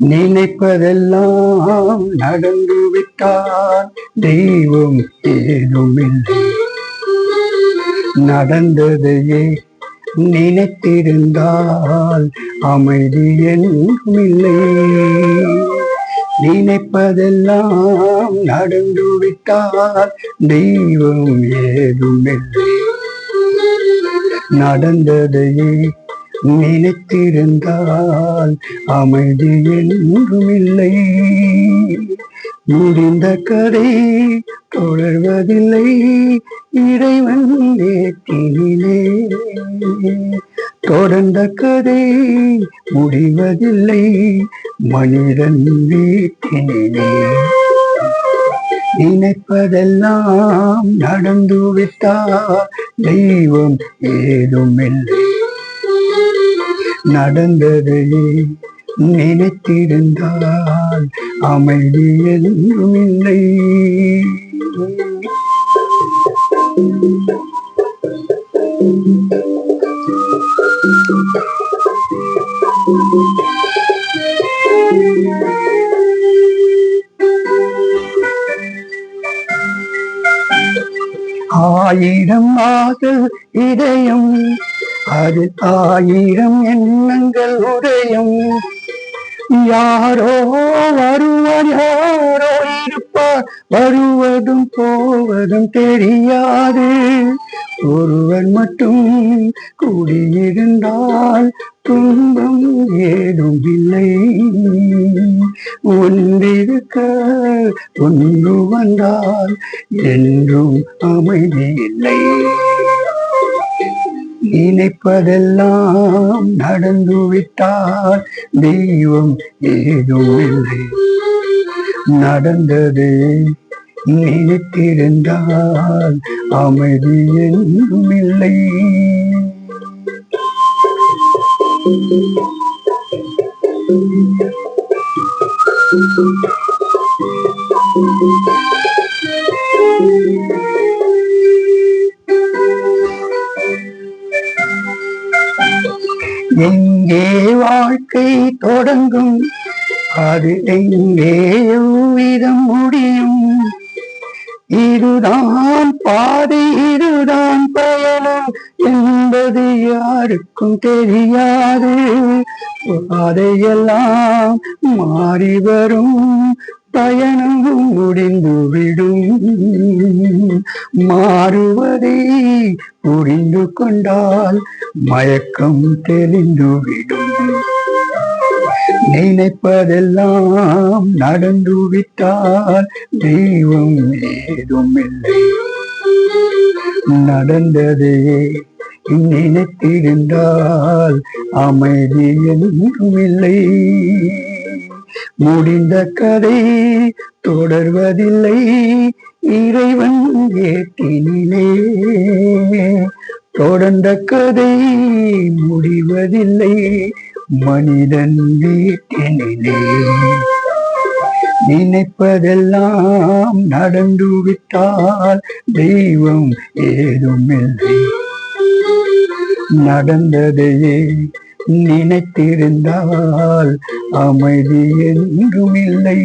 நினைப்பதெல்லாம் நடந்து விட்டால் தெய்வம் ஏதுமில்லை. நடந்ததையே நினைத்திருந்தால் அமைதி என்றுமில்லை. நினைப்பதெல்லாம் நடந்து விட்டால் தெய்வம் ஏதுமில்லை. நடந்ததையே நினைத்திருந்தால் அமைதி என்றுமில்லை. முடிந்த கதை தொடர்வதில்லை இறைவன் ஏற்றினிலே. தொடர்ந்த கதை முடிவதில்லை மனிதன் வீட்டினிலே. நினைப்பதெல்லாம் நடந்துவிட்டால் தெய்வம் ஏதுமில்லை. நடந்ததையே நினைத்திருந்தால் அமைதி என்றுமில்லை. ஆயிரம் ஆசல் இதயம் அது ஆயிரம் எண்ணங்கள் உதயம். யாரோ வருவார் யாரோ இருப்பார் வருவதும் போவதும் தெரியாது. ஒருவர் மட்டும் கூடியிருந்தால் துன்பம் ஏதும் இல்லை. ஒன்றிருக்க ஒன்று வந்தால் என்றும் அமைதி இல்லை. நினைப்பதெல்லாம் நடந்துவிட்டால் தெய்வம் ஏதுமில்லை. நடந்தது நினைத்திருந்தால் அமைதி என்றுமில்லை. எங்கே வாழ்க்கை தொடங்கும் அது எங்கே எவ்விதம் முடியும். இதுதான் பாதை இதுதான் பயணம் என்பது யாருக்கும் தெரியாது. பாதையெல்லாம் மாறி வரும் பயணம் முடிந்துவிடும். மாறுவதை புரிந்து கொண்டால் மயக்கம் தெளிந்துவிடும். நினைப்பதெல்லாம் நடந்துவிட்டால் தெய்வம் ஏதுமில்லை. நடந்ததையே நினைத்திருந்தால் அமைதி என்றுமில்லை. முடிந்த கதை தொடர்வதில்லை இறைவன் ஏற்றினிலே. தொடர்ந்த கதை முடிவதில்லை மனிதன் வீட்டினிலே. நினைப்பதெல்லாம் நடந்துவிட்டால் தெய்வம் ஏதுமில்லை. நடந்ததையே நினைத்திருந்தால் அமைதி என்றுமில்லை.